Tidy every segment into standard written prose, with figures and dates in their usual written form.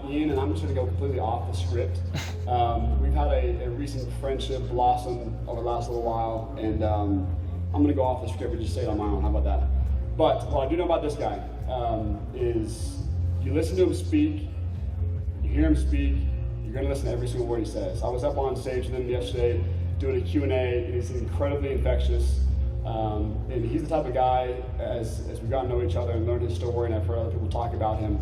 Ian, and I'm just going to go completely off the script. We've had a recent friendship blossom over the last little while, and I'm going to go off the script and just say it on my own. How about that? But what I do know about this guy is you listen to him speak, you hear him speak, you're going to listen to every single word he says. I was up on stage with him yesterday doing a Q&A, and he's incredibly infectious. And he's the type of guy, as we've gotten to know each other and learned his story, and I've heard other people talk about him,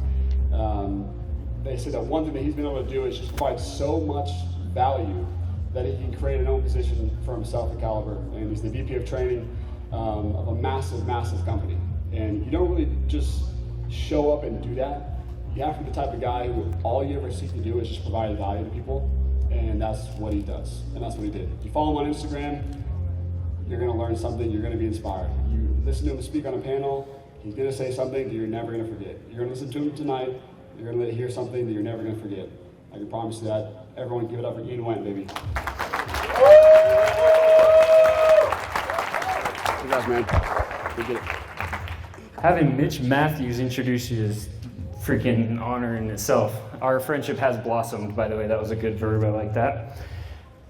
they say that one thing that he's been able to do is just provide so much value that he can create an own position for himself at Caliber. And he's the VP of training of a massive, massive company. And you don't really just show up and do that. You have to be the type of guy who all you ever seek to do is just provide value to people. And that's what he does. And that's what he did. You follow him on Instagram, you're going to learn something, you're going to be inspired. You listen to him speak on a panel, he's going to say something that you're never going to forget. You're going to listen to him tonight, you're going to hear something that you're never going to forget. I can promise you that. Everyone give it up for Ian Wendt, baby. Good guys, man. We get it. Having Mitch Matthews introduce you is freaking an honor in itself. Our friendship has blossomed, by the way. That was a good verb. I like that.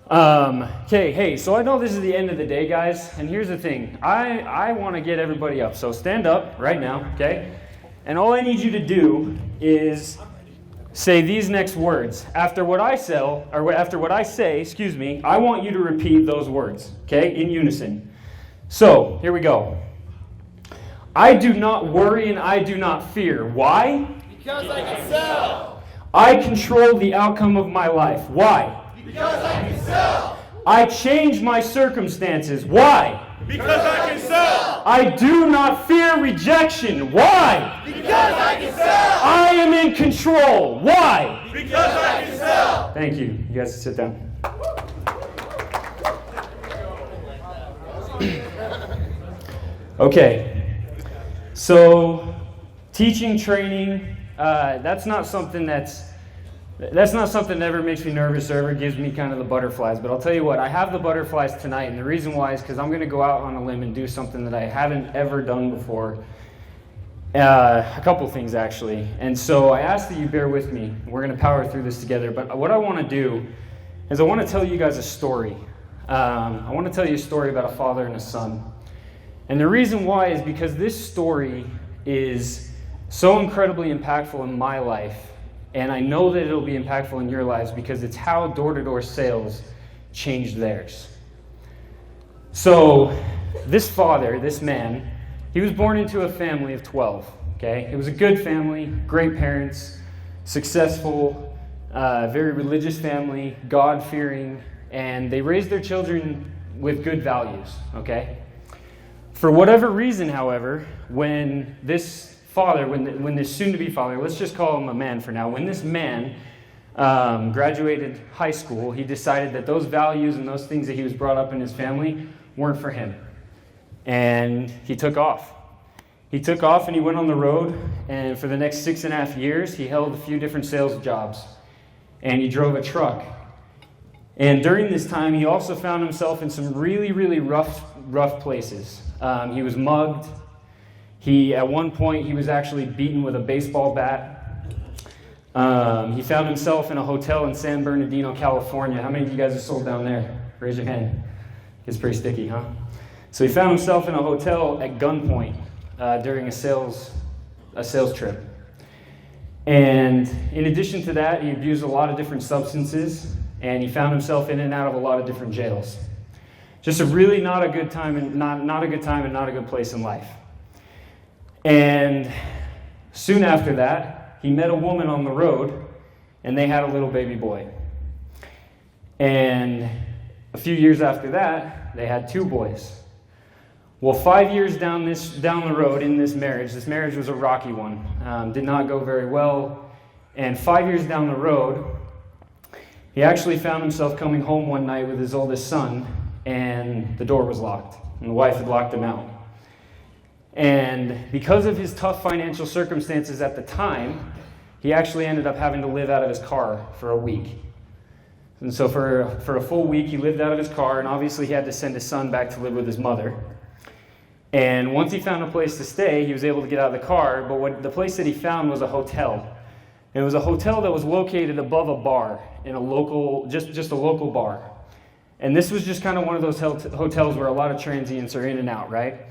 Okay, hey, so I know this is the end of the day, guys, and here's the thing. I want to get everybody up, so stand up right now, okay? And all I need you to do is say these next words. After what I say, I want you to repeat those words, okay, in unison. So, here we go. I do not worry and I do not fear. Why? Because I can sell. I control the outcome of my life. Why? Because I can sell. I change my circumstances. Why? Because I can sell. I do not fear rejection. Why? Because I can sell. I am in control. Why? Because I can sell. Thank you. You guys can sit down. Okay. So, teaching, training, that's not something that ever makes me nervous or ever gives me kind of the butterflies. But I'll tell you what, I have the butterflies tonight, and the reason why is because I'm going to go out on a limb and do something that I haven't ever done before. A couple things, actually. And so I ask that you bear with me. We're going to power through this together. But what I want to do is I want to tell you guys a story. I want to tell you a story about a father and a son. And the reason why is because this story is so incredibly impactful in my life. And I know that it'll be impactful in your lives because it's how door-to-door sales changed theirs. So, this father, this man, he was born into a family of 12, okay? It was a good family, great parents, successful, very religious family, God-fearing, and they raised their children with good values, okay? For whatever reason, however, when this father, when this soon-to-be father, let's just call him a man for now, when this man graduated high school, he decided that those values and those things that he was brought up in his family weren't for him. And he took off. He took off and he went on the road, and for the next 6.5 years, he held a few different sales jobs. And he drove a truck. And during this time, he also found himself in some really, really rough places. He was mugged. At one point, he was actually beaten with a baseball bat. He found himself in a hotel in San Bernardino, California. How many of you guys are sold down there? Raise your hand. It's pretty sticky, huh? So he found himself in a hotel at gunpoint during a sales trip. And in addition to that, he abused a lot of different substances, and he found himself in and out of a lot of different jails. Just a really not a good time and not a good time and not a good place in life. And soon after that, he met a woman on the road, and they had a little baby boy. And a few years after that, they had 2 boys. Well, 5 years down the road in this marriage was a rocky one, did not go very well. And 5 years down the road, he actually found himself coming home one night with his oldest son, and the door was locked, and the wife had locked him out. And because of his tough financial circumstances at the time, he actually ended up having to live out of his car for a week. And so for a full week, he lived out of his car, and obviously he had to send his son back to live with his mother. And once he found a place to stay, he was able to get out of the car, but the place that he found was a hotel. And it was a hotel that was located above a bar in a local, just a local bar. And this was just kind of one of those hotels where a lot of transients are in and out, right?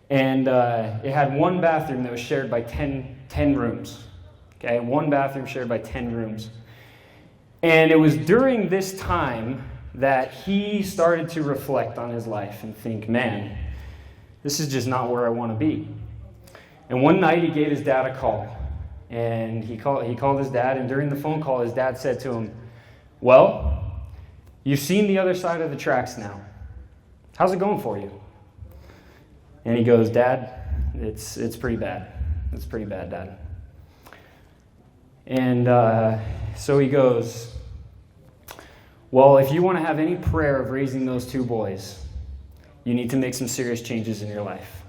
And it had one bathroom that was shared by 10 rooms. Okay, one bathroom shared by 10 rooms. And it was during this time that he started to reflect on his life and think, man, this is just not where I want to be. And one night he gave his dad a call. And he called his dad, and during the phone call, his dad said to him, well, you've seen the other side of the tracks now. How's it going for you? And he goes, Dad, it's pretty bad. It's pretty bad, Dad. And so he goes, well, if you want to have any prayer of raising those two boys, you need to make some serious changes in your life.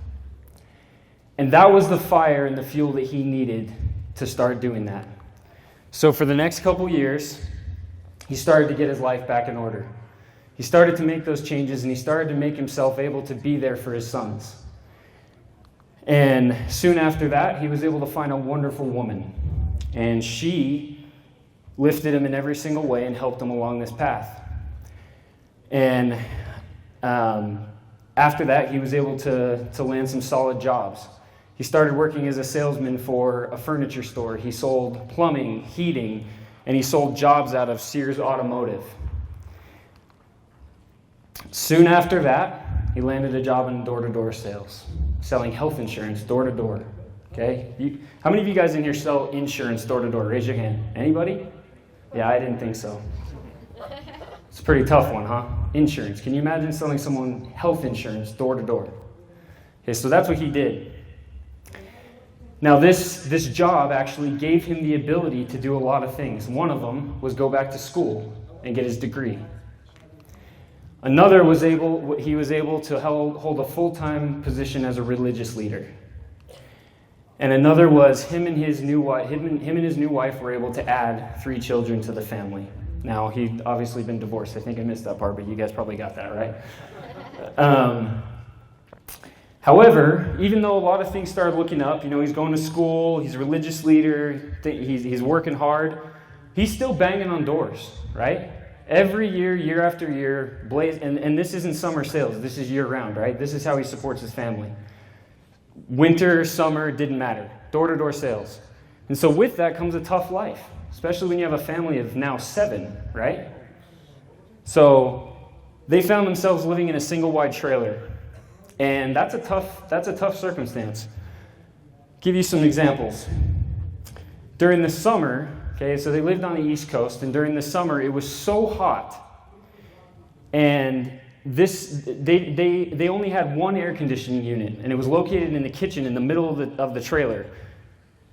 And that was the fire and the fuel that he needed to start doing that. So for the next couple years, he started to get his life back in order. He started to make those changes, and he started to make himself able to be there for his sons. And soon after that, he was able to find a wonderful woman. And she lifted him in every single way and helped him along this path. And after that, he was able to land some solid jobs. He started working as a salesman for a furniture store. He sold plumbing, heating, and he sold jobs out of Sears Automotive. Soon after that, he landed a job in door-to-door sales, selling health insurance door-to-door. Okay? How many of you guys in here sell insurance door-to-door? Raise your hand. Anybody? Yeah, I didn't think so. It's a pretty tough one, huh? Insurance. Can you imagine selling someone health insurance door-to-door? Okay, so that's what he did. Now, this job actually gave him the ability to do a lot of things. One of them was go back to school and get his degree. Another was he was able to hold a full-time position as a religious leader. And another was him and his new wife were able to add 3 children to the family. Now, he'd obviously been divorced. I think I missed that part, but you guys probably got that, right? However, even though a lot of things started looking up, he's going to school, he's a religious leader, he's working hard, he's still banging on doors, right? Every year, year after year, and this isn't summer sales, this is year-round, right? This is how he supports his family. Winter, summer, didn't matter. Door-to-door sales. And so with that comes a tough life, especially when you have a family of now 7, right? So they found themselves living in a single-wide trailer. And that's a tough circumstance. Give you some examples. During the summer, okay, so they lived on the East Coast, and during the summer it was so hot, and they only had one air conditioning unit, and it was located in the kitchen in the middle of the trailer.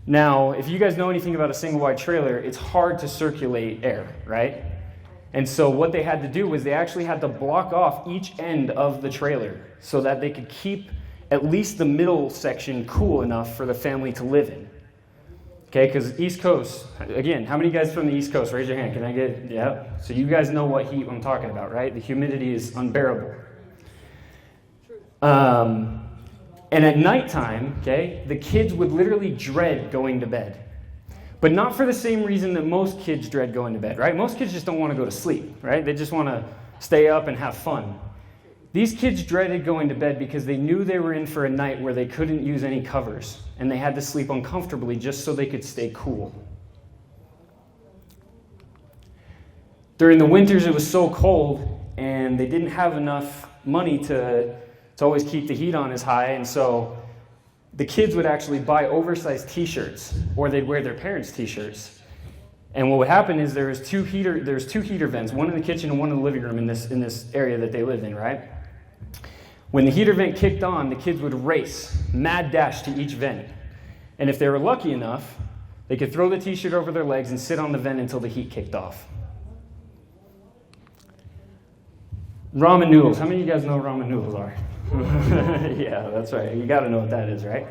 Now, if you guys know anything about a single-wide trailer, it's hard to circulate air, right? And so what they had to do was they actually had to block off each end of the trailer so that they could keep at least the middle section cool enough for the family to live in. Okay, because East Coast, again, how many guys from the East Coast? Raise your hand. Can I get, yeah? So you guys know what heat I'm talking about, right? The humidity is unbearable. And at nighttime, okay, the kids would literally dread going to bed. But not for the same reason that most kids dread going to bed, right? Most kids just don't want to go to sleep, right? They just want to stay up and have fun. These kids dreaded going to bed because they knew they were in for a night where they couldn't use any covers, and they had to sleep uncomfortably just so they could stay cool. During the winters, it was so cold, and they didn't have enough money to always keep the heat on as high, and so the kids would actually buy oversized t-shirts, or they'd wear their parents' t-shirts. And what would happen is there's two heater vents, one in the kitchen and one in the living room in this area that they lived in, right? When the heater vent kicked on, the kids would race, mad dash to each vent. And if they were lucky enough, they could throw the t-shirt over their legs and sit on the vent until the heat kicked off. Ramen noodles. How many of you guys know what ramen noodles are? Yeah, that's right. You got to know what that is, right?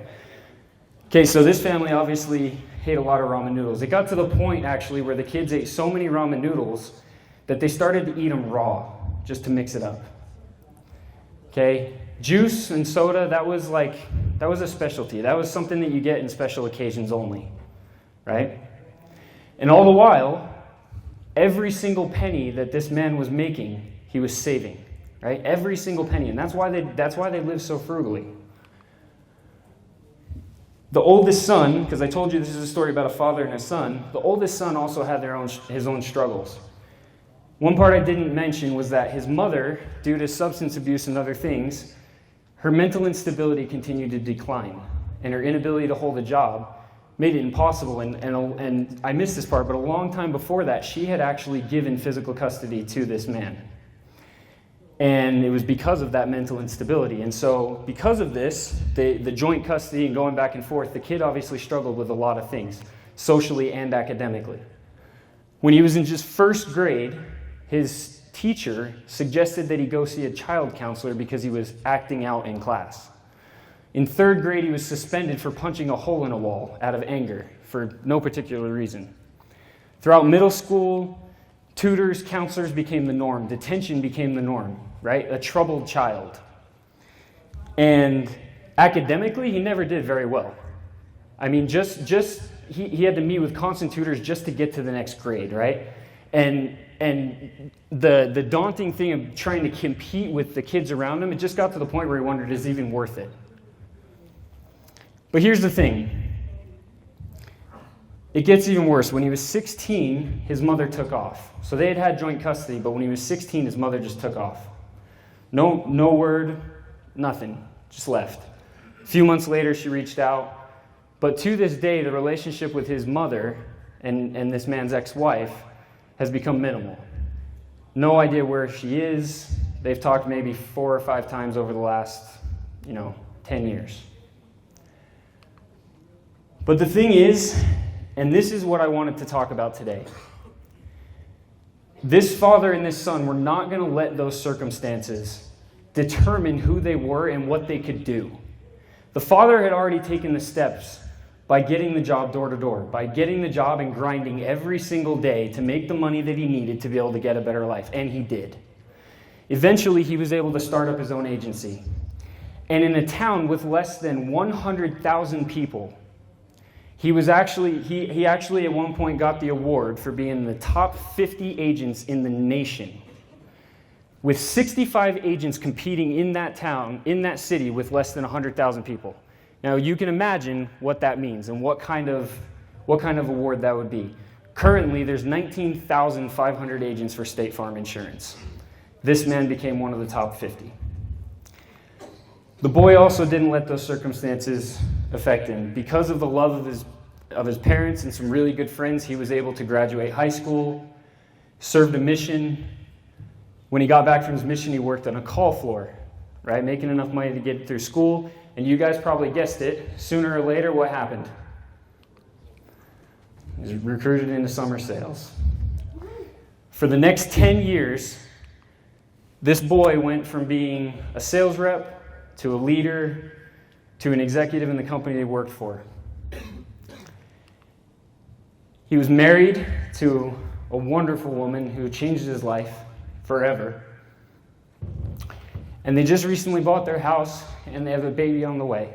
Okay, so this family obviously ate a lot of ramen noodles. It got to the point, actually, where the kids ate so many ramen noodles that they started to eat them raw, just to mix it up. Okay, juice and soda, that was a specialty. That was something that you get in special occasions only, right? And all the while, every single penny that this man was making, he was saving, right? Every single penny. And that's why they live so frugally. The oldest son, because I told you this is a story about a father and a son, the oldest son also had his own struggles. One part I didn't mention was that his mother, due to substance abuse and other things, her mental instability continued to decline, and her inability to hold a job made it impossible. And I missed this part, but a long time before that, she had actually given physical custody to this man. And it was because of that mental instability. And so because of this, the joint custody and going back and forth, the kid obviously struggled with a lot of things, socially and academically. When he was in just first grade, his teacher suggested that he go see a child counselor because he was acting out in class. In third grade, he was suspended for punching a hole in a wall out of anger for no particular reason. Throughout middle school, tutors, counselors became the norm. Detention became the norm, right? A troubled child. And academically, he never did very well. I mean, he had to meet with constant tutors just to get to the next grade, right? And the daunting thing of trying to compete with the kids around him, it just got to the point where he wondered, is it even worth it? But here's the thing. It gets even worse. When he was 16, his mother took off. So they had joint custody, but when he was 16, his mother just took off. No word, nothing, just left. A few months later, she reached out. But to this day, the relationship with his mother and this man's ex-wife has become minimal. No idea where she is. They've talked maybe 4 or 5 times over the last, 10 years. But the thing is, and this is what I wanted to talk about today, this father and this son were not going to let those circumstances determine who they were and what they could do. The father had already taken the steps by getting the job door to door, by getting the job and grinding every single day to make the money that he needed to be able to get a better life, and he did. Eventually, he was able to start up his own agency. And in a town with less than 100,000 people, he actually at one point got the award for being the top 50 agents in the nation, with 65 agents competing in that town, in that city, with less than 100,000 people. Now you can imagine what that means and what kind of award that would be. Currently, there's 19,500 agents for State Farm Insurance. This man became one of the top 50. The boy also didn't let those circumstances affect him. Because of the love of his parents and some really good friends, he was able to graduate high school, served a mission. When he got back from his mission, he worked on a call floor, right, making enough money to get through school. And you guys probably guessed it. Sooner or later, what happened? He was recruited into summer sales. For the next 10 years, this boy went from being a sales rep to a leader, to an executive in the company they worked for. He was married to a wonderful woman who changed his life forever. And they just recently bought their house, and they have a baby on the way.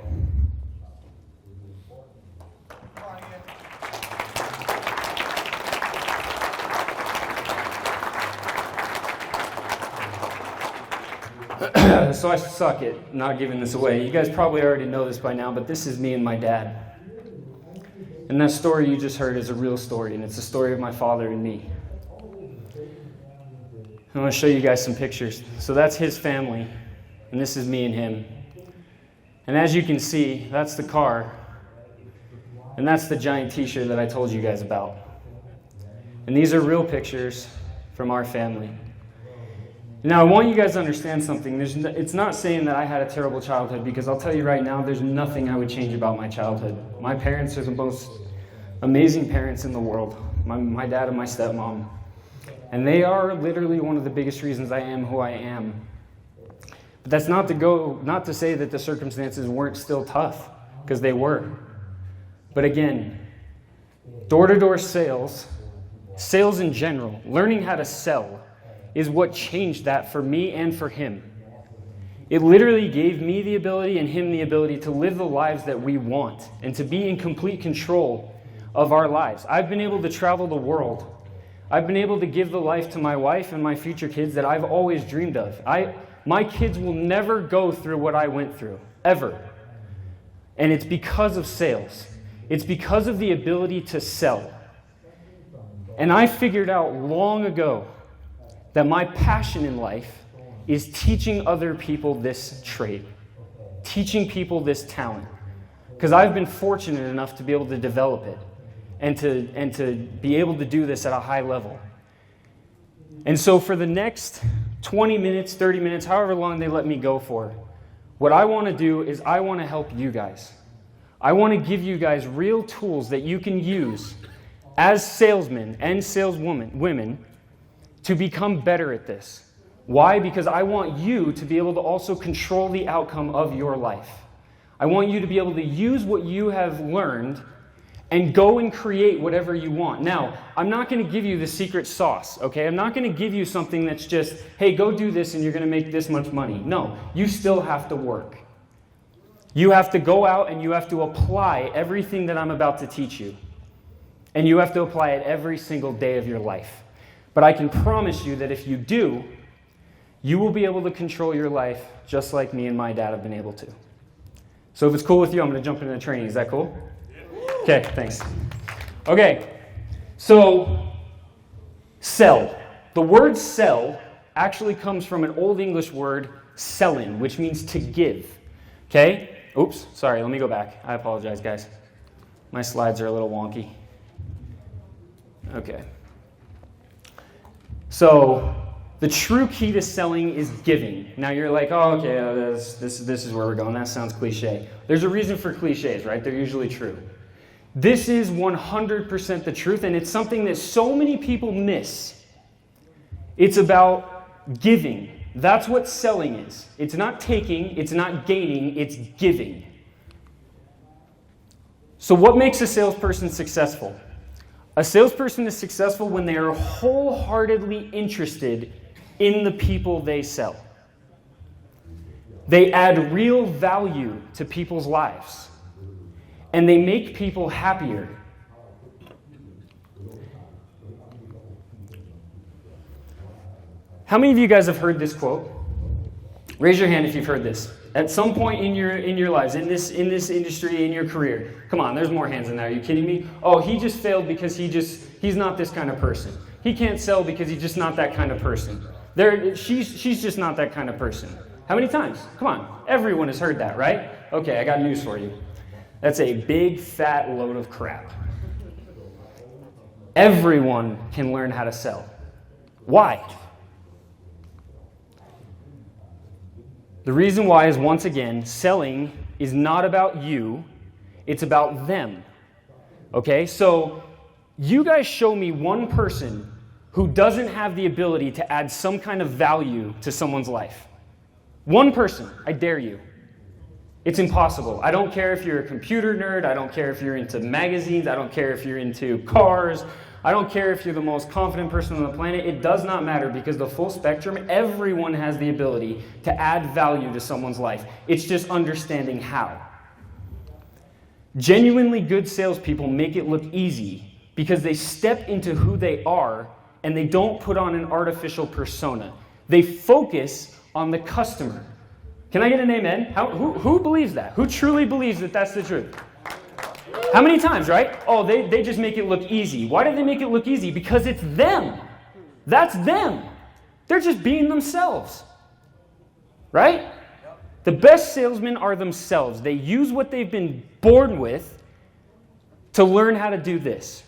So I suck at not giving this away. You guys probably already know this by now, but this is me and my dad. And that story you just heard is a real story, and it's the story of my father and me. I want to show you guys some pictures. So that's his family, and this is me and him. And as you can see, that's the car, and that's the giant t-shirt that I told you guys about. And these are real pictures from our family. Now, I want you guys to understand something. It's not saying that I had a terrible childhood, because I'll tell you right now, there's nothing I would change about my childhood. My parents are the most amazing parents in the world, my dad and my stepmom. And they are literally one of the biggest reasons I am who I am. But that's not to say that the circumstances weren't still tough, because they were. But again, door-to-door sales in general, learning how to sell, is what changed that for me and for him. It literally gave me the ability and him the ability to live the lives that we want and to be in complete control of our lives. I've been able to travel the world. I've been able to give the life to my wife and my future kids that I've always dreamed of. My kids will never go through what I went through, ever. And it's because of sales. It's because of the ability to sell. And I figured out long ago that my passion in life is teaching other people this trait, teaching people this talent. Because I've been fortunate enough to be able to develop it and to be able to do this at a high level. And so for the next 20 minutes, 30 minutes, however long they let me go for, what I want to do is I want to help you guys. I want to give you guys real tools that you can use as salesmen and saleswomen to become better at this. Why? Because I want you to be able to also control the outcome of your life. I want you to be able to use what you have learned and go and create whatever you want. Now, I'm not going to give you the secret sauce, okay? I'm not going to give you something that's just, hey, go do this and you're going to make this much money. No, you still have to work. You have to go out and you have to apply everything that I'm about to teach you. And you have to apply it every single day of your life. But I can promise you that if you do, you will be able to control your life just like me and my dad have been able to. So if it's cool with you, I'm going to jump into the training. Is that cool? Okay, thanks. Okay, so sell. The word sell actually comes from an Old English word, sellin, which means to give. Okay? Oops, sorry, let me go back. I apologize, guys. My slides are a little wonky. Okay. So the true key to selling is giving. Now you're like, oh, okay, this is where we're going. That sounds cliche. There's a reason for cliches, right? They're usually true. This is 100% the truth, and it's something that so many people miss. It's about giving. That's what selling is. It's not taking, it's not gaining, it's giving. So what makes a salesperson successful? A salesperson is successful when they are wholeheartedly interested in the people they sell. They add real value to people's lives. And they make people happier. How many of you guys have heard this quote? Raise your hand if you've heard this. At some point in your lives, in this industry, in your career. Come on, there's more hands in there. Are you kidding me? Oh, he just failed because he's not this kind of person. He can't sell because he's just not that kind of person. She's just not that kind of person. How many times? Come on, everyone has heard that, right? Okay, I got news for you. That's a big, fat load of crap. Everyone can learn how to sell. Why? The reason why is, once again, selling is not about you, it's about them. Okay, so you guys show me one person who doesn't have the ability to add some kind of value to someone's life. One person, I dare you. It's impossible. I don't care if you're a computer nerd. I don't care if you're into magazines. I don't care if you're into cars. I don't care if you're the most confident person on the planet. It does not matter, because the full spectrum, everyone has the ability to add value to someone's life. It's just understanding how. Genuinely good salespeople make it look easy because they step into who they are and they don't put on an artificial persona. They focus on the customer. Can I get an amen? Who believes that? Who truly believes that that's the truth? How many times, right? Oh, they just make it look easy. Why do they make it look easy? Because it's them. That's them. They're just being themselves. Right? The best salesmen are themselves. They use what they've been born with to learn how to do this.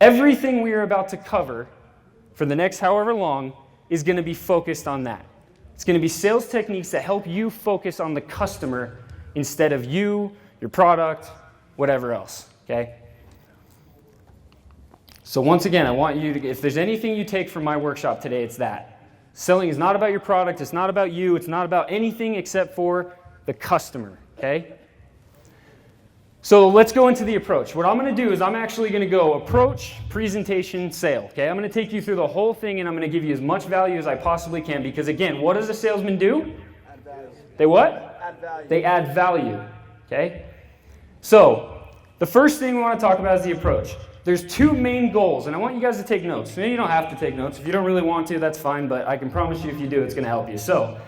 Everything we are about to cover for the next however long is going to be focused on that. It's going to be sales techniques that help you focus on the customer instead of you, your product, whatever else, okay? So once again, I want you to, if there's anything you take from my workshop today, it's that. Selling is not about your product, it's not about you, it's not about anything except for the customer, okay? So let's go into the approach. What I'm going to do is I'm actually going to go approach, presentation, sale. Okay, I'm going to take you through the whole thing, and I'm going to give you as much value as I possibly can, because again, what does a salesman do? Add value. They what? Add value. They add value. Okay? So The first thing we want to talk about is the approach. There's two main goals, and I want you guys to take notes. Maybe you don't have to take notes. If you don't really want to, that's fine, but I can promise you if you do, it's going to help you. So,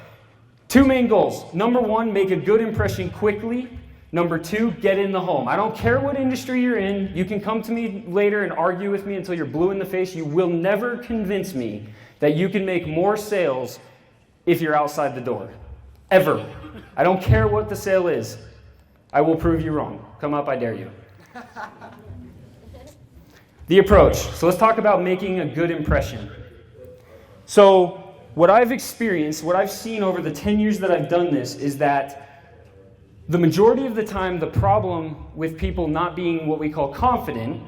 two main goals. Number one, make a good impression quickly. Number two, get in the home. I don't care what industry you're in. You can come to me later and argue with me until you're blue in the face. You will never convince me that you can make more sales if you're outside the door. Ever. I don't care what the sale is. I will prove you wrong. Come up, I dare you. The approach. So let's talk about making a good impression. So what I've experienced, what I've seen over the 10 years that I've done this is that the majority of the time, the problem with people not being what we call confident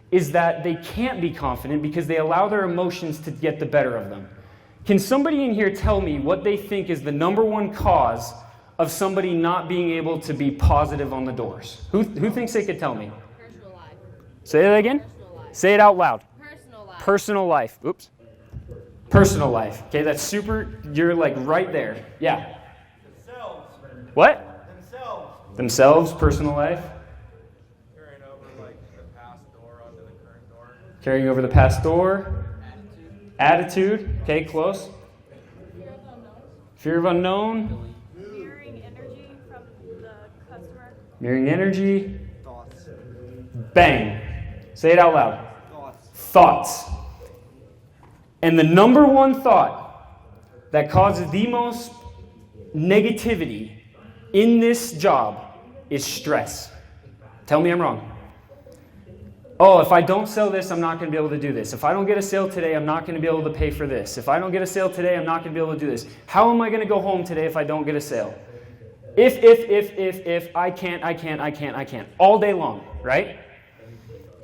is that they can't be confident because they allow their emotions to get the better of them. Can somebody in here tell me what they think is the number one cause of somebody not being able to be positive on the doors? Who thinks they could tell me? Personal life. Say that again? Personal life. Say it out loud. Personal life. Personal life. Oops. Personal life. Okay, that's super. You're like right there. Yeah. Themselves. What? Themselves. Personal life. Carrying over like the past door onto the current door. Carrying over the past door. Attitude. Okay, close. Fear of unknown. Fear of unknown. Mirroring energy from the customer. Mirroring energy. Thoughts. Bang. Say it out loud. Thoughts. Thoughts. And the number one thought that causes the most negativity in this job is stress. Tell me I'm wrong. Oh, if I don't sell this, I'm not going to be able to do this. If I don't get a sale today, I'm not going to be able to pay for this. If I don't get a sale today, I'm not going to be able to do this. How am I going to go home today if I don't get a sale? If, I can't. All day long, right?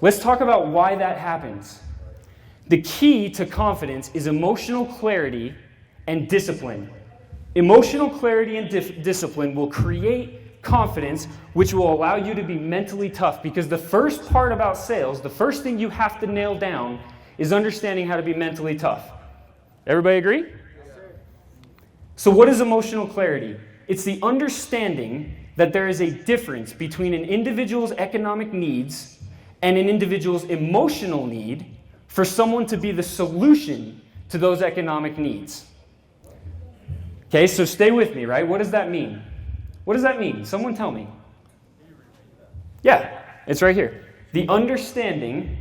Let's talk about why that happens. The key to confidence is emotional clarity and discipline. Emotional clarity and discipline will create confidence, which will allow you to be mentally tough. Because the first part about sales, the first thing you have to nail down is understanding how to be mentally tough. Everybody agree? Yes, sir. So what is emotional clarity? It's the understanding that there is a difference between an individual's economic needs and an individual's emotional need for someone to be the solution to those economic needs. Okay, so stay with me, right? What does that mean? What does that mean? Someone tell me. Yeah, it's right here. The understanding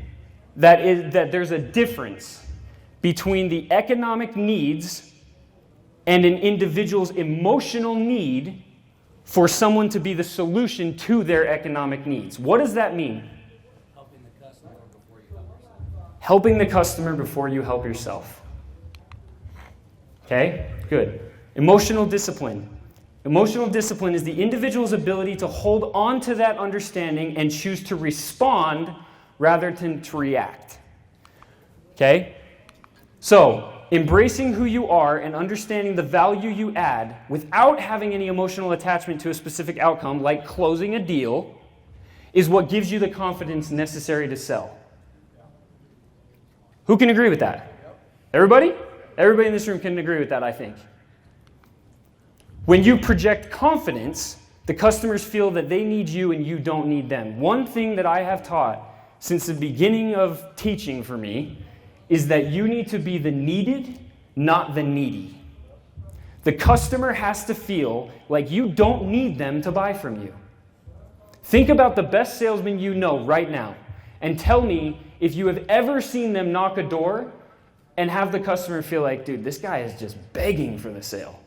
that there's a difference between the economic needs and an individual's emotional need for someone to be the solution to their economic needs. What does that mean? Helping the customer before you help yourself. Helping the customer before you help yourself. Okay, good. Emotional discipline. Emotional discipline is the individual's ability to hold on to that understanding and choose to respond rather than to react. Okay? So, embracing who you are and understanding the value you add without having any emotional attachment to a specific outcome, like closing a deal, is what gives you the confidence necessary to sell. Who can agree with that? Everybody? Everybody in this room can agree with that, I think. When you project confidence, the customers feel that they need you and you don't need them. One thing that I have taught since the beginning of teaching for me is that you need to be the needed, not the needy. The customer has to feel like you don't need them to buy from you. Think about the best salesman you know right now and tell me if you have ever seen them knock a door and have the customer feel like, dude, this guy is just begging for the sale.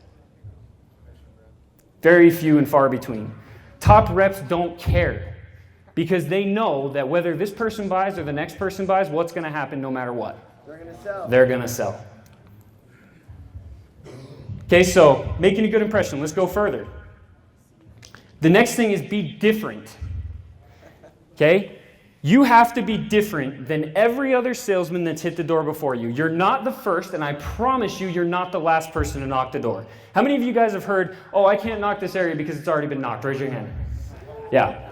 Very few and far between. Top reps don't care because they know that whether this person buys or the next person buys, what's going to happen no matter what? They're going to sell. They're going to sell. Okay, so making a good impression. Let's go further. The next thing is be different. Okay? You have to be different than every other salesman that's hit the door before you. You're not the first, and I promise you, you're not the last person to knock the door. How many of you guys have heard, oh, I can't knock this area because it's already been knocked? Raise your hand. Yeah.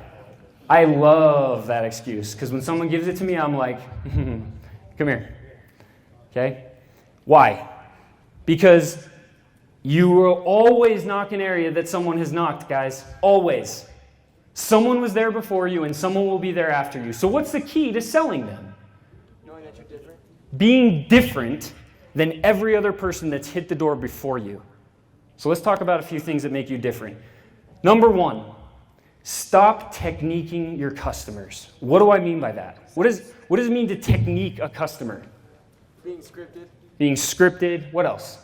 I love that excuse, because when someone gives it to me, I'm like, come here. Okay? Why? Because you will always knock an area that someone has knocked, guys. Always. Someone was there before you and someone will be there after you. So what's the key to selling them? Knowing that you're different. Being different than every other person that's hit the door before you. So let's talk about a few things that make you different. Number one, stop techniquing your customers. What do I mean by that? What does it mean to technique a customer? Being scripted. Being scripted. What else?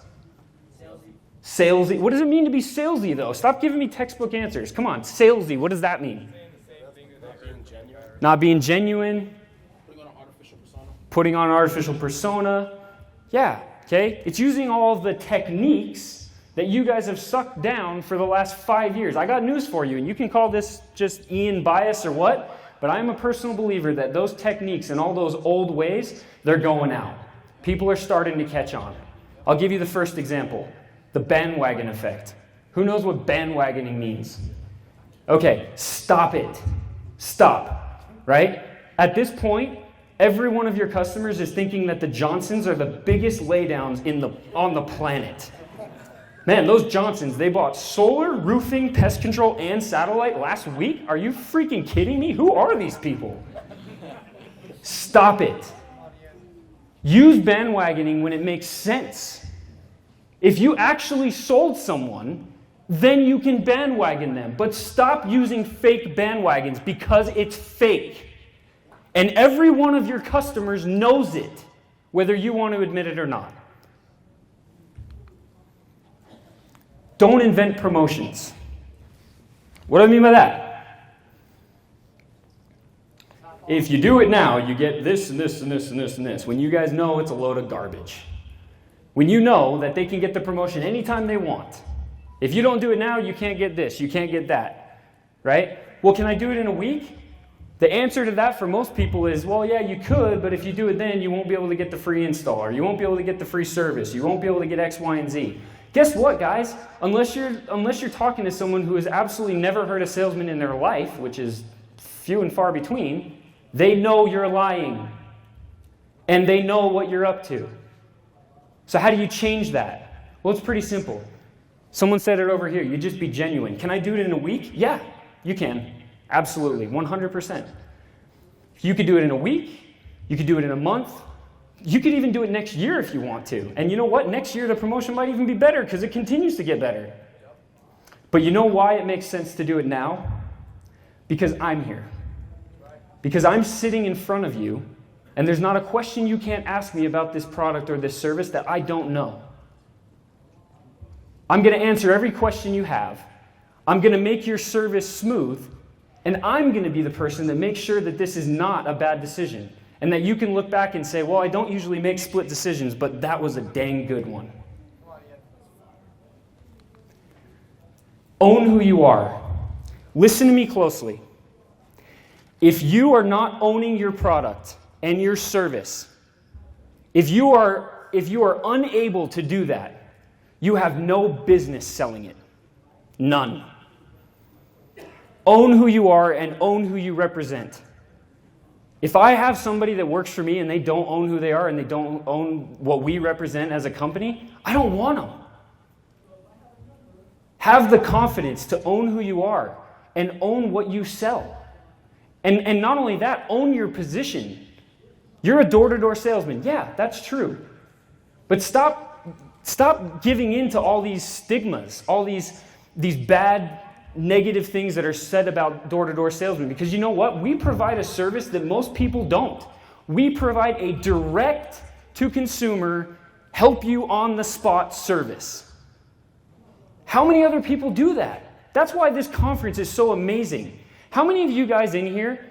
Salesy. What does it mean to be salesy, though? Stop giving me textbook answers. Come on, salesy. What does that mean? Not being genuine. Putting on an artificial persona. Yeah, okay? It's using all of the techniques that you guys have sucked down for the last 5 years. I got news for you, and you can call this just Ian bias or what, but I'm a personal believer that those techniques and all those old ways, they're going out. People are starting to catch on. I'll give you the first example, the bandwagon effect. Who knows what bandwagoning means? Okay, stop it. Stop, right? At this point, every one of your customers is thinking that the Johnsons are the biggest laydowns on the planet. Man, those Johnsons, they bought solar, roofing, pest control, and satellite last week? Are you freaking kidding me? Who are these people? Stop it. Use bandwagoning when it makes sense. If you actually sold someone, then you can bandwagon them. But stop using fake bandwagons because it's fake. And every one of your customers knows it, whether you want to admit it or not. Don't invent promotions. What do I mean by that? If you do it now, you get this and this and this and this and this, when you guys know it's a load of garbage. When you know that they can get the promotion anytime they want. If you don't do it now, you can't get this, you can't get that, right? Well, can I do it in a week? The answer to that for most people is, well, yeah, you could, but if you do it then, you won't be able to get the free install, or you won't be able to get the free service, you won't be able to get X, Y, and Z. Guess what, guys? Unless you're talking to someone who has absolutely never heard a salesman in their life, which is few and far between, they know you're lying. And they know what you're up to. So how do you change that? Well, it's pretty simple. Someone said it over here. You just be genuine. Can I do it in a week? Yeah, you can. Absolutely, 100%. You could do it in a week. You could do it in a month. You could even do it next year if you want to. And you know what? Next year the promotion might even be better because it continues to get better. But you know why it makes sense to do it now? Because I'm here. Because I'm sitting in front of you, and there's not a question you can't ask me about this product or this service that I don't know. I'm going to answer every question you have. I'm going to make your service smooth, and I'm going to be the person that makes sure that this is not a bad decision. And that you can look back and say, well, I don't usually make split decisions, but that was a dang good one. Own who you are. Listen to me closely. If you are not owning your product and your service, if you are unable to do that, you have no business selling it. None. Own who you are and own who you represent. If I have somebody that works for me and they don't own who they are and they don't own what we represent as a company, I don't want them. Have the confidence to own who you are and own what you sell. And not only that, own your position. You're a door-to-door salesman. Yeah, that's true. But stop giving in to all these stigmas, all these bad negative things that are said about door-to-door salesmen. Because you know what? We provide a service that most people don't. We provide a direct-to-consumer, help-you-on-the-spot service. How many other people do that? That's why this conference is so amazing. How many of you guys in here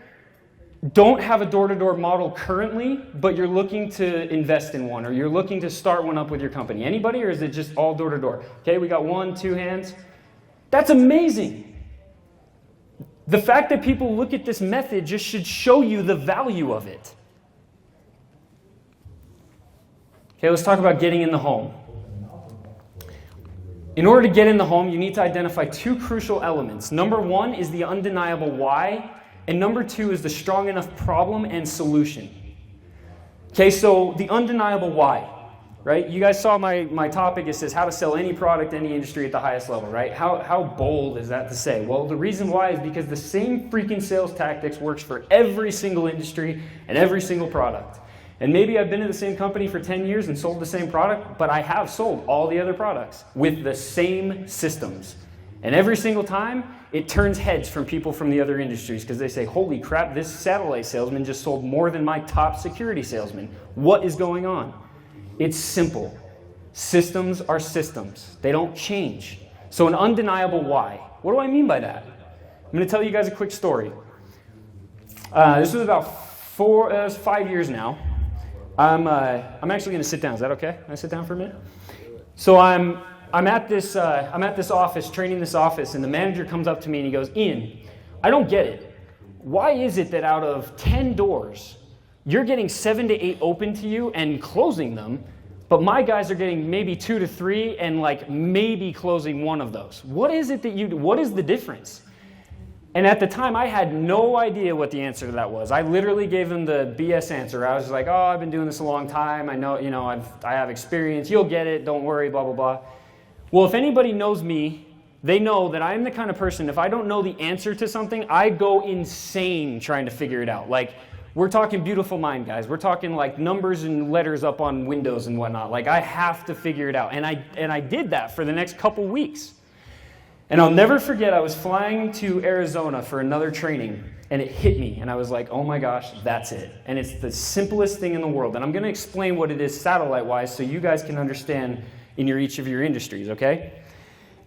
don't have a door-to-door model currently, but you're looking to invest in one, or you're looking to start one up with your company? Anybody, or is it just all door-to-door? Okay, we got 1, 2 hands. That's amazing. The fact that people look at this method just should show you the value of it. Okay, let's talk about getting in the home. In order to get in the home, you need to identify 2 crucial elements. Number 1 is the undeniable why, and number 2 is the strong enough problem and solution. Okay, so the undeniable why. right? You guys saw my topic. It says how to sell any product, any industry at the highest level, right? How bold is that to say? Well, the reason why is because the same freaking sales tactics works for every single industry and every single product. And maybe I've been in the same company for 10 years and sold the same product, but I have sold all the other products with the same systems. And every single time, it turns heads from people from the other industries because they say, holy crap, this satellite salesman just sold more than my top security salesman. What is going on? It's simple. Systems are systems. They don't change. So an undeniable why. What do I mean by that? I'm going to tell you guys a quick story. This was about 5 years now. I'm actually going to sit down. Is that okay? Can I sit down for a minute? So I'm at this office, training this office, and the manager comes up to me and he goes, Ian, I don't get it. Why is it that out of 10 doors, you're getting 7 to 8 open to you and closing them, but my guys are getting maybe 2 to 3 and like maybe closing one of those? What is it that you do? What is the difference? And at the time, I had no idea what the answer to that was. I literally gave him the BS answer. I was like, oh, I've been doing this a long time. I know, I have experience. You'll get it. Don't worry, blah, blah, blah. Well, if anybody knows me, they know that I'm the kind of person, if I don't know the answer to something, I go insane trying to figure it out. Like, we're talking beautiful mind, guys. We're talking like numbers and letters up on windows and whatnot. Like, I have to figure it out. And I did that for the next couple weeks. And I'll never forget, I was flying to Arizona for another training, and it hit me. And I was like, oh my gosh, that's it. And it's the simplest thing in the world. And I'm going to explain what it is satellite-wise so you guys can understand in each of your industries, okay?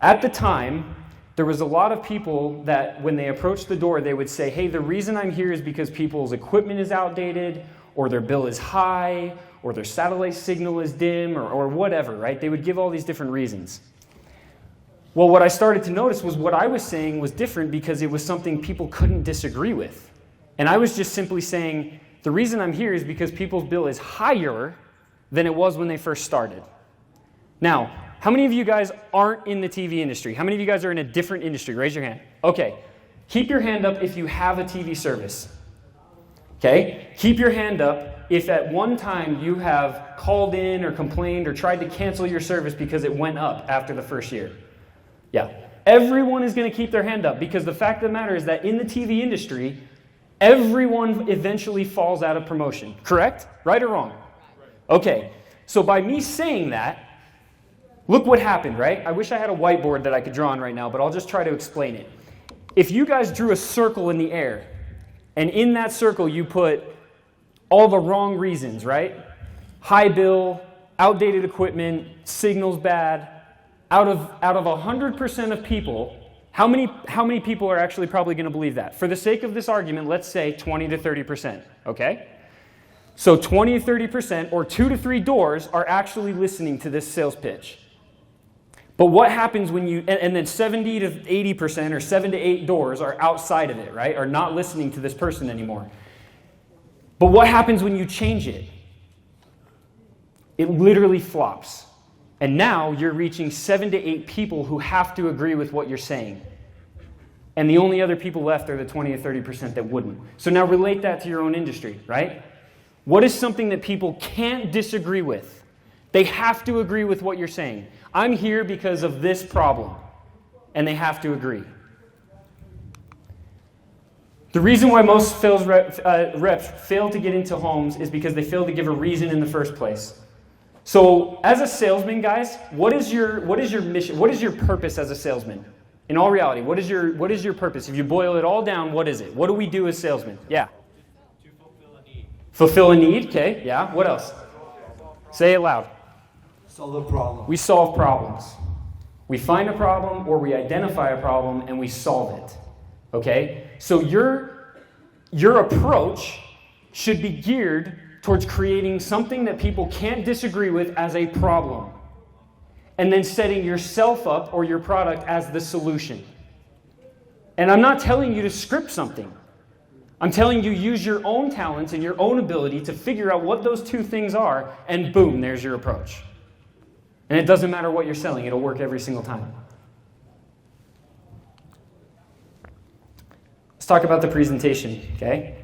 At the time, there was a lot of people that when they approached the door, they would say, hey, the reason I'm here is because people's equipment is outdated, or their bill is high, or their satellite signal is dim, or whatever, right? They would give all these different reasons. Well, what I started to notice was what I was saying was different because it was something people couldn't disagree with. And I was just simply saying, the reason I'm here is because people's bill is higher than it was when they first started. Now, how many of you guys aren't in the TV industry? How many of you guys are in a different industry? Raise your hand. Okay. Keep your hand up if you have a TV service. Okay? Keep your hand up if at one time you have called in or complained or tried to cancel your service because it went up after the first year. Yeah. Everyone is going to keep their hand up because the fact of the matter is that in the TV industry, everyone eventually falls out of promotion. Correct? Right or wrong? Okay. So by me saying that, look what happened, right? I wish I had a whiteboard that I could draw on right now, but I'll just try to explain it. If you guys drew a circle in the air, and in that circle you put all the wrong reasons, right? High bill, outdated equipment, signals bad. Out of 100% of people, how many people are actually probably going to believe that? For the sake of this argument, let's say 20 to 30%, okay? So 20 to 30%, or 2 to 3 doors, are actually listening to this sales pitch. But what happens when you, and then 70 to 80% or 7 to 8 doors are outside of it, right? Are not listening to this person anymore. But what happens when you change it? It literally flops. And now you're reaching 7 to 8 people who have to agree with what you're saying. And the only other people left are the 20 to 30% that wouldn't. So now relate that to your own industry, right? What is something that people can't disagree with? They have to agree with what you're saying. I'm here because of this problem. And they have to agree. The reason why most sales reps fail to get into homes is because they fail to give a reason in the first place. So as a salesman, guys, what is your mission? What is your purpose as a salesman? In all reality, what is your purpose? If you boil it all down, what is it? What do we do as salesmen? Yeah. To fulfill a need. Fulfill a need, okay, yeah. What else? Say it loud. Solve a problem. We solve problems. We find a problem or we identify a problem and we solve it. Okay? So your approach should be geared towards creating something that people can't disagree with as a problem. And then setting yourself up or your product as the solution. And I'm not telling you to script something. I'm telling you use your own talents and your own ability to figure out what those two things are, and boom, there's your approach. And it doesn't matter what you're selling, it'll work every single time. Let's talk about the presentation, okay?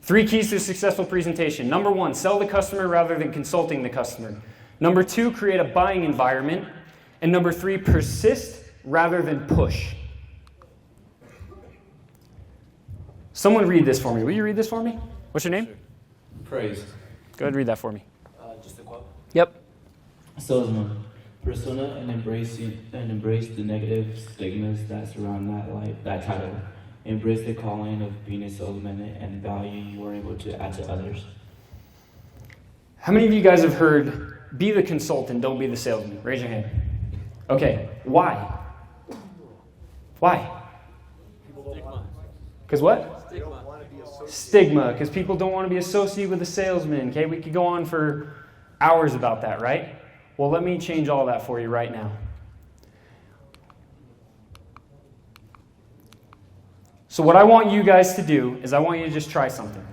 3 keys to a successful presentation. Number 1, sell the customer rather than consulting the customer. Number 2, create a buying environment. And number 3, persist rather than push. Someone read this for me. Will you read this for me? What's your name? Praise. Go ahead and read that for me. Just a quote. Yep. Salesman. Persona and embrace the negative stigmas that surround that title. Embrace the calling of being a salesman and value you are able to add to others. How many of you guys have heard, be the consultant, don't be the salesman? Raise your hand. Okay, why? Why? Because what? Stigma, because people don't want to be associated with a salesman. Okay, we could go on for hours about that, right? Well, let me change all that for you right now. So what I want you guys to do is I want you to just try something.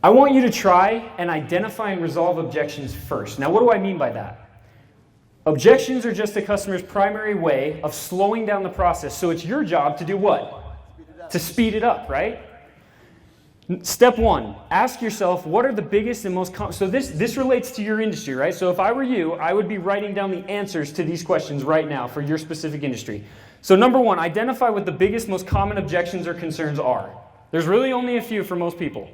I want you to try and identify and resolve objections first. Now, what do I mean by that? Objections are just the customer's primary way of slowing down the process. So it's your job to do what? To speed it up, right? Step 1, ask yourself, what are the biggest and most so this relates to your industry, right? So if I were you, I would be writing down the answers to these questions right now for your specific industry. So number 1, identify what the biggest, most common objections or concerns are. There's really only a few for most people.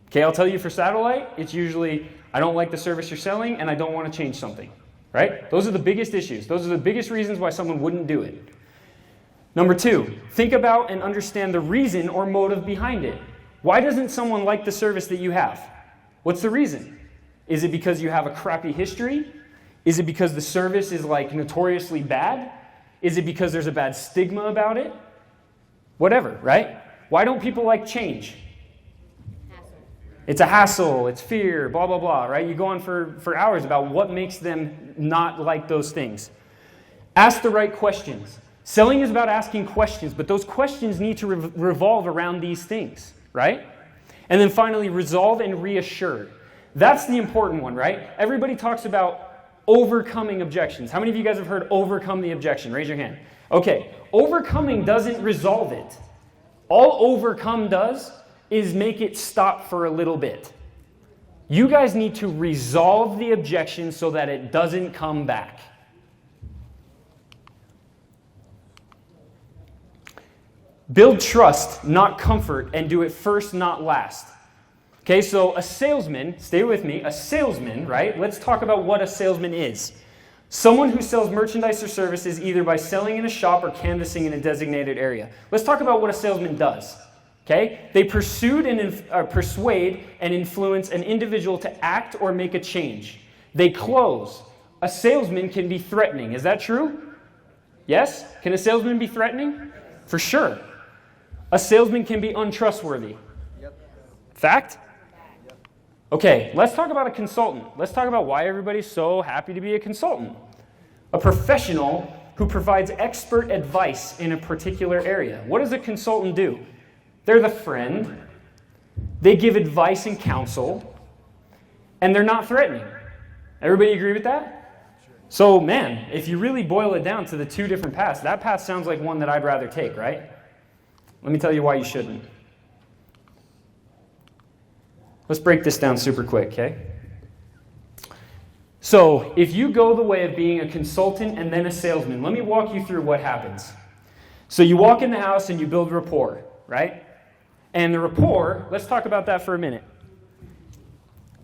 Okay, I'll tell you for satellite, it's usually, I don't like the service you're selling and I don't want to change something, right? Those are the biggest issues. Those are the biggest reasons why someone wouldn't do it. Number 2, think about and understand the reason or motive behind it. Why doesn't someone like the service that you have? What's the reason? Is it because you have a crappy history? Is it because the service is like notoriously bad? Is it because there's a bad stigma about it? Whatever, right? Why don't people like change? It's a hassle, it's fear, blah, blah, blah, right? You go on for hours about what makes them not like those things. Ask the right questions. Selling is about asking questions, but those questions need to revolve around these things, right? And then finally, resolve and reassure. That's the important one, right? Everybody talks about overcoming objections. How many of you guys have heard overcome the objection? Raise your hand. Okay, overcoming doesn't resolve it. All overcome does is make it stop for a little bit. You guys need to resolve the objection so that it doesn't come back. Build trust, not comfort, and do it first, not last. Okay, so a salesman, stay with me, a salesman, right? Let's talk about what a salesman is. Someone who sells merchandise or services either by selling in a shop or canvassing in a designated area. Let's talk about what a salesman does. Okay? They persuade and influence an individual to act or make a change. They close. A salesman can be threatening. Is that true? Yes? Can a salesman be threatening? For sure. A salesman can be untrustworthy. Fact? Okay, let's talk about a consultant. Let's talk about why everybody's so happy to be a consultant. A professional who provides expert advice in a particular area. What does a consultant do? They're the friend. They give advice and counsel. And they're not threatening. Everybody agree with that? So, man, if you really boil it down to the two different paths, that path sounds like one that I'd rather take, right? Let me tell you why you shouldn't. Let's break this down super quick, okay? So, if you go the way of being a consultant and then a salesman, let me walk you through what happens. So you walk in the house and you build rapport, right? And the rapport, let's talk about that for a minute.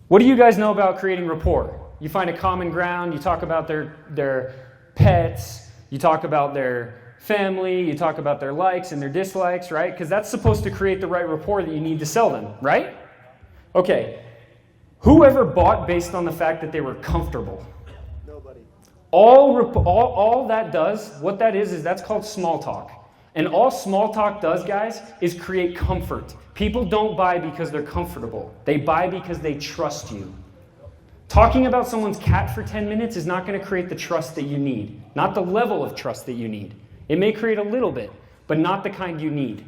What do you guys know about creating rapport? You find a common ground, you talk about their pets, you talk about their family, you talk about their likes and their dislikes, right? Because that's supposed to create the right rapport that you need to sell them, right? Okay, whoever bought based on the fact that they were comfortable? Nobody. All that does, what that is that's called small talk. And all small talk does, guys, is create comfort. People don't buy because they're comfortable. They buy because they trust you. Talking about someone's cat for 10 minutes is not going to create the trust that you need. Not the level of trust that you need. It may create a little bit, but not the kind you need.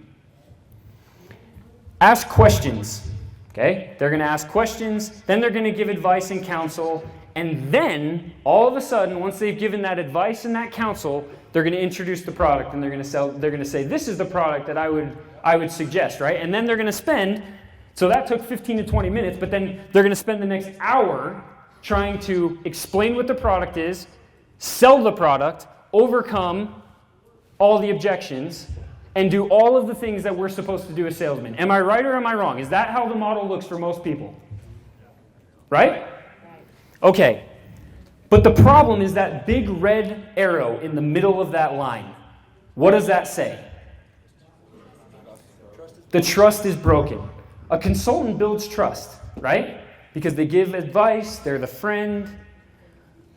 Ask questions. Okay? They're going to ask questions, then they're going to give advice and counsel, and then, all of a sudden, once they've given that advice and that counsel, they're going to introduce the product, and they're going to say, this is the product that I would suggest, right? And then they're going to spend, so that took 15 to 20 minutes, but then they're going to spend the next hour trying to explain what the product is, sell the product, overcome all the objections, and do all of the things that we're supposed to do as salesmen. Am I right or am I wrong? Is that how the model looks for most people? Right? Okay. But the problem is that big red arrow in the middle of that line. What does that say? The trust is broken. A consultant builds trust, right? Because they give advice, they're the friend.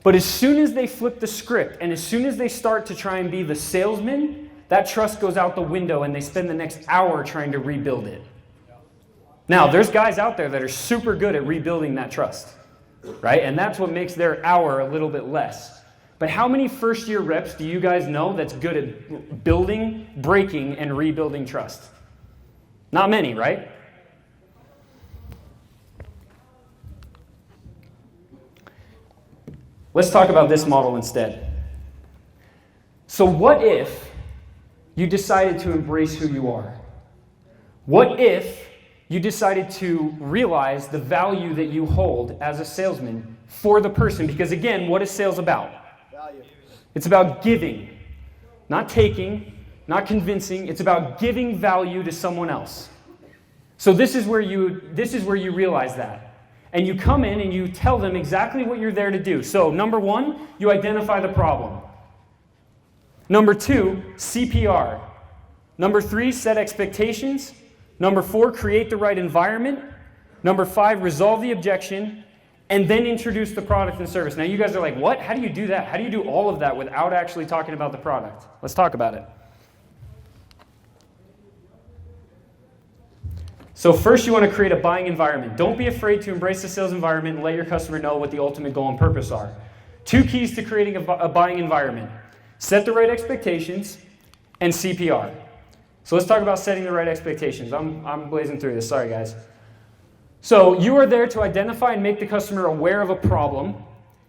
But as soon as they flip the script and as soon as they start to try and be the salesman, that trust goes out the window and they spend the next hour trying to rebuild it. Now, there's guys out there that are super good at rebuilding that trust, right? And that's what makes their hour a little bit less. But how many first-year reps do you guys know that's good at building, breaking, and rebuilding trust? Not many, right? Let's talk about this model instead. So what if you decided to embrace who you are? What if you decided to realize the value that you hold as a salesman for the person? Because again, what is sales about? Value. It's about giving, not taking, not convincing. It's about giving value to someone else. So this is where you realize that. And you come in and you tell them exactly what you're there to do. So number one, you identify the problem. Number two, CPR. Number three, set expectations. Number four, create the right environment. Number five, resolve the objection. And then introduce the product and service. Now you guys are like, what? How do you do that? How do you do all of that without actually talking about the product? Let's talk about it. So first you want to create a buying environment. Don't be afraid to embrace the sales environment and let your customer know what the ultimate goal and purpose are. 2 keys to creating a buying environment. Set the right expectations and CPR. So let's talk about setting the right expectations. I'm blazing through this. Sorry, guys. So you are there to identify and make the customer aware of a problem.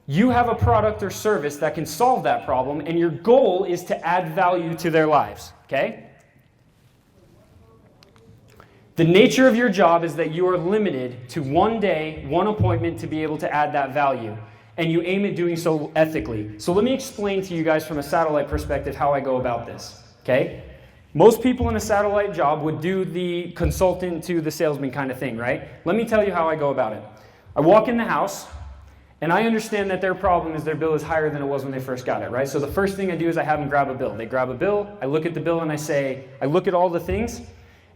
You have a product or service that can solve that problem, and your goal is to add value to their lives. Okay? The nature of your job is that you are limited to one day, one appointment to be able to add that value. And you aim at doing so ethically. So let me explain to you guys from a satellite perspective how I go about this. Okay? Most people in a satellite job would do the consultant to the salesman kind of thing, right? Let me tell you how I go about it. I walk in the house, and I understand that their problem is their bill is higher than it was when they first got it, right? So the first thing I do is I have them grab a bill. They grab a bill, I look at the bill, and I look at all the things,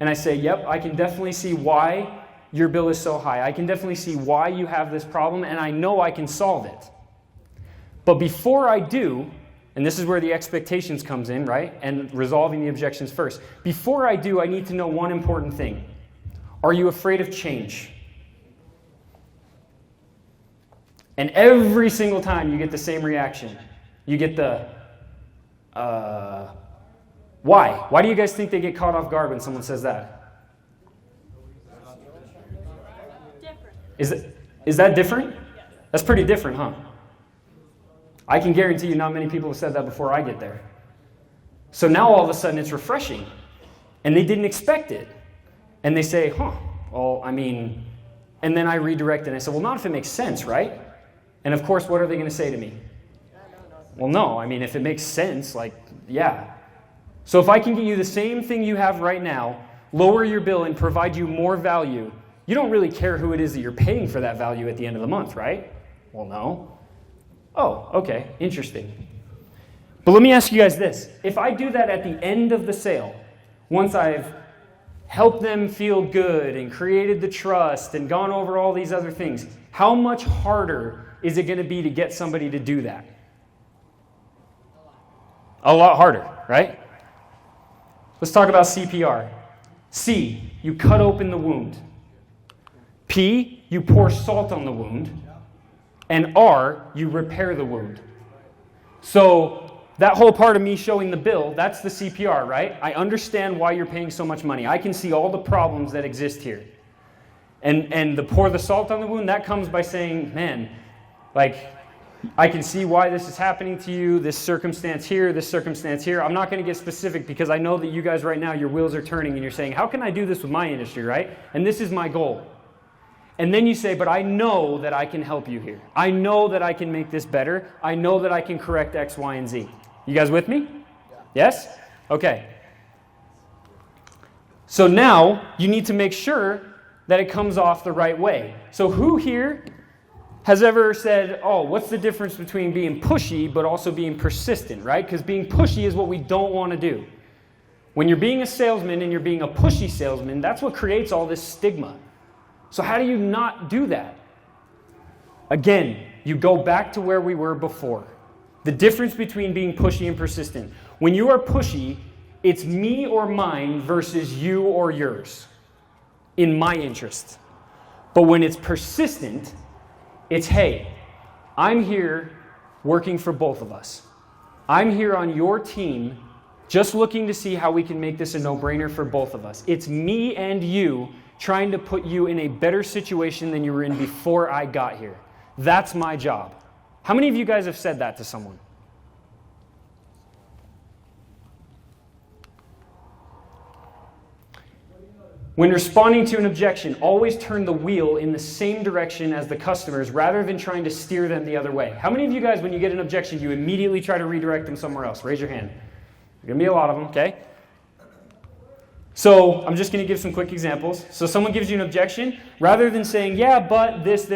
and I say, yep, I can definitely see why your bill is so high. I can definitely see why you have this problem, and I know I can solve it. But before I do, and this is where the expectations comes in, right? And resolving the objections first. Before I do, I need to know one important thing. Are you afraid of change? And every single time you get the same reaction. You get the, why? Why do you guys think they get caught off guard when someone says that? Different. Is that different? That's pretty different, huh? I can guarantee you not many people have said that before I get there. So now all of a sudden it's refreshing. And they didn't expect it. And they say, well, I mean, and then I redirect it and I say, well, not if it makes sense, right? And of course, what are they going to say to me? Well, no, I mean, if it makes sense, like, yeah. So if I can get you the same thing you have right now, lower your bill and provide you more value, you don't really care who it is that you're paying for that value at the end of the month, right? Well, no. Oh, okay, interesting. But let me ask you guys this. If I do that at the end of the sale, once I've helped them feel good and created the trust and gone over all these other things, how much harder is it going to be to get somebody to do that? A lot harder, right? Let's talk about CPR. C, you cut open the wound. P, you pour salt on the wound. And R, you repair the wound. So that whole part of me showing the bill, that's the CPR, right? I understand why you're paying so much money. I can see all the problems that exist here. And the pour the salt on the wound, that comes by saying, man, like, I can see why this is happening to you, this circumstance here, this circumstance here. I'm not going to get specific because I know that you guys right now, your wheels are turning and you're saying, how can I do this with my industry, right? And this is my goal. And then you say, but I know that I can help you here. I know that I can make this better. I know that I can correct X, Y, and Z. You guys with me? Yeah. Yes? Okay. So now you need to make sure that it comes off the right way. So who here has ever said, oh, what's the difference between being pushy but also being persistent, right? Because being pushy is what we don't want to do. When you're being a salesman and you're being a pushy salesman, that's what creates all this stigma. So how do you not do that? Again, you go back to where we were before. The difference between being pushy and persistent. When you are pushy, it's me or mine versus you or yours, in my interest. But when it's persistent, it's, hey, I'm here working for both of us. I'm here on your team just looking to see how we can make this a no-brainer for both of us. It's me and you trying to put you in a better situation than you were in before I got here. That's my job. How many of you guys have said that to someone? When responding to an objection, always turn the wheel in the same direction as the customers rather than trying to steer them the other way. How many of you guys, when you get an objection, you immediately try to redirect them somewhere else? Raise your hand. There's going to be a lot of them, okay? So I'm just going to give some quick examples. So someone gives you an objection. Rather than saying, yeah, but this,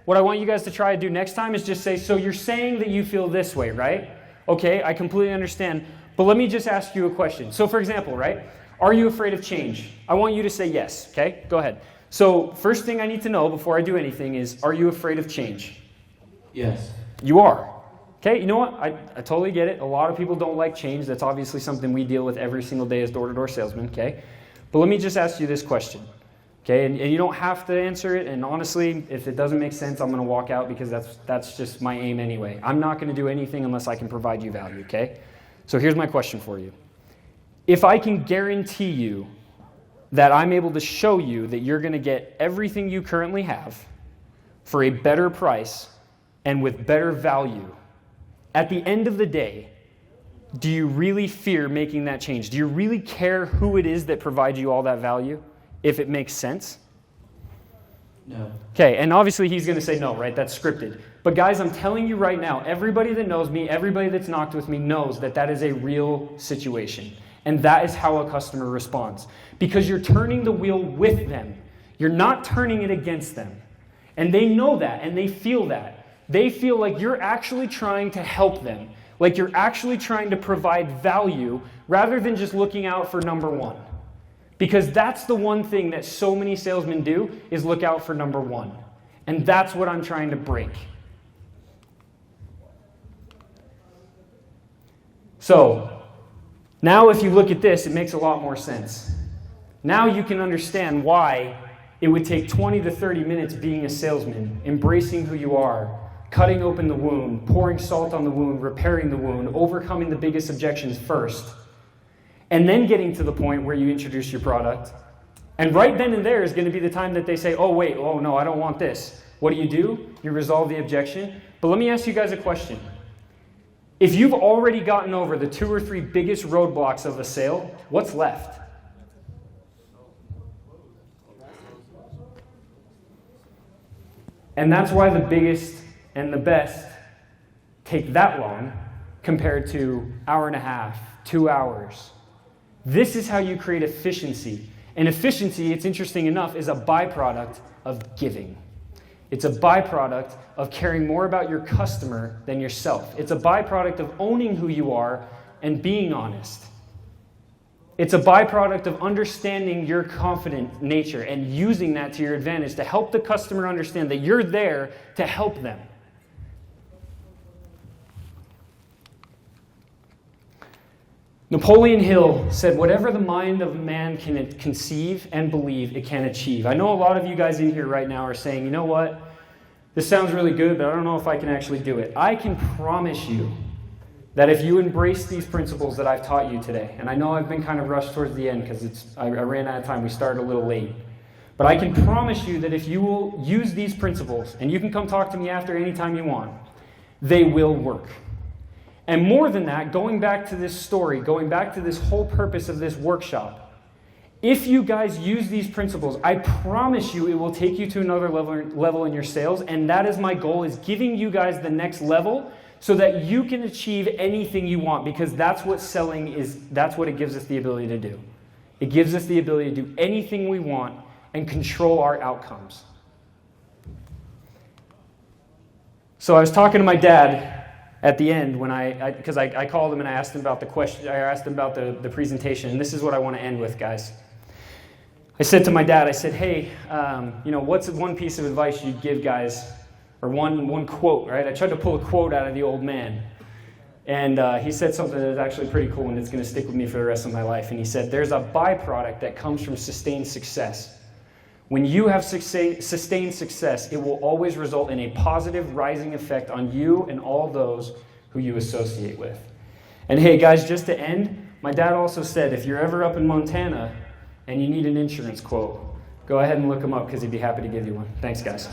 what I want you guys to try to do next time is just say, so you're saying that you feel this way, right? Okay, I completely understand. But let me just ask you a question. So for example, right? Are you afraid of change? I want you to say yes, okay? Go ahead. So first thing I need to know before I do anything is, are you afraid of change? Yes. You are. Okay, you know what? I totally get it. A lot of people don't like change. That's obviously something we deal with every single day as door-to-door salesmen, okay? But let me just ask you this question, okay? And you don't have to answer it, and honestly, if it doesn't make sense, I'm going to walk out because that's just my aim anyway. I'm not going to do anything unless I can provide you value, okay? So here's my question for you. If I can guarantee you that I'm able to show you that you're going to get everything you currently have for a better price and with better value, at the end of the day, do you really fear making that change? Do you really care who it is that provides you all that value, if it makes sense? No. Okay, and obviously he's going to say no, right? That's scripted. But guys, I'm telling you right now, everybody that knows me, everybody that's knocked with me knows that that is a real situation. And that is how a customer responds. Because you're turning the wheel with them. You're not turning it against them. And they know that, and they feel that. They feel like you're actually trying to help them. Like you're actually trying to provide value rather than just looking out for number one. Because that's the one thing that so many salesmen do, is look out for number one. And that's what I'm trying to break. So, now if you look at this, it makes a lot more sense. Now you can understand why it would take 20 to 30 minutes being a salesman, embracing who you are, cutting open the wound, pouring salt on the wound, repairing the wound, overcoming the biggest objections first, and then getting to the point where you introduce your product. And right then and there is going to be the time that they say, oh wait, oh no, I don't want this. What do? You resolve the objection. But let me ask you guys a question. If you've already gotten over the 2 or 3 biggest roadblocks of a sale, what's left? And that's why the biggest and the best take that long compared to hour and a half, 2 hours. This is how you create efficiency. And efficiency, it's interesting enough, is a byproduct of giving. It's a byproduct of caring more about your customer than yourself. It's a byproduct of owning who you are and being honest. It's a byproduct of understanding your confident nature and using that to your advantage to help the customer understand that you're there to help them. Napoleon Hill said, whatever the mind of man can conceive and believe, it can achieve. I know a lot of you guys in here right now are saying, you know what? This sounds really good, but I don't know if I can actually do it. I can promise you that if you embrace these principles that I've taught you today, and I know I've been kind of rushed towards the end because I ran out of time. We started a little late. But I can promise you that if you will use these principles, and you can come talk to me after anytime you want, they will work. And more than that, going back to this story, going back to this whole purpose of this workshop, If you guys use these principles, I promise you it will take you to another level in your sales, and that is my goal, is giving you guys the next level so that you can achieve anything you want, because that's what selling is. That's what it gives us the ability to do. It gives us the ability to do anything we want and control our outcomes. So I was talking to my dad at the end when because I called him and I asked him about the question. I asked him about the presentation, and this is what I want to end with, guys. I said to my dad, I said, hey, what's one piece of advice you'd give guys, or one quote, right? I tried to pull a quote out of the old man. And he said something that's actually pretty cool, and it's going to stick with me for the rest of my life. And he said, there's a byproduct that comes from sustained success. When you have sustained success, it will always result in a positive rising effect on you and all those who you associate with. And hey, guys, just to end, my dad also said, if you're ever up in Montana and you need an insurance quote, go ahead and look him up because he'd be happy to give you one. Thanks, guys.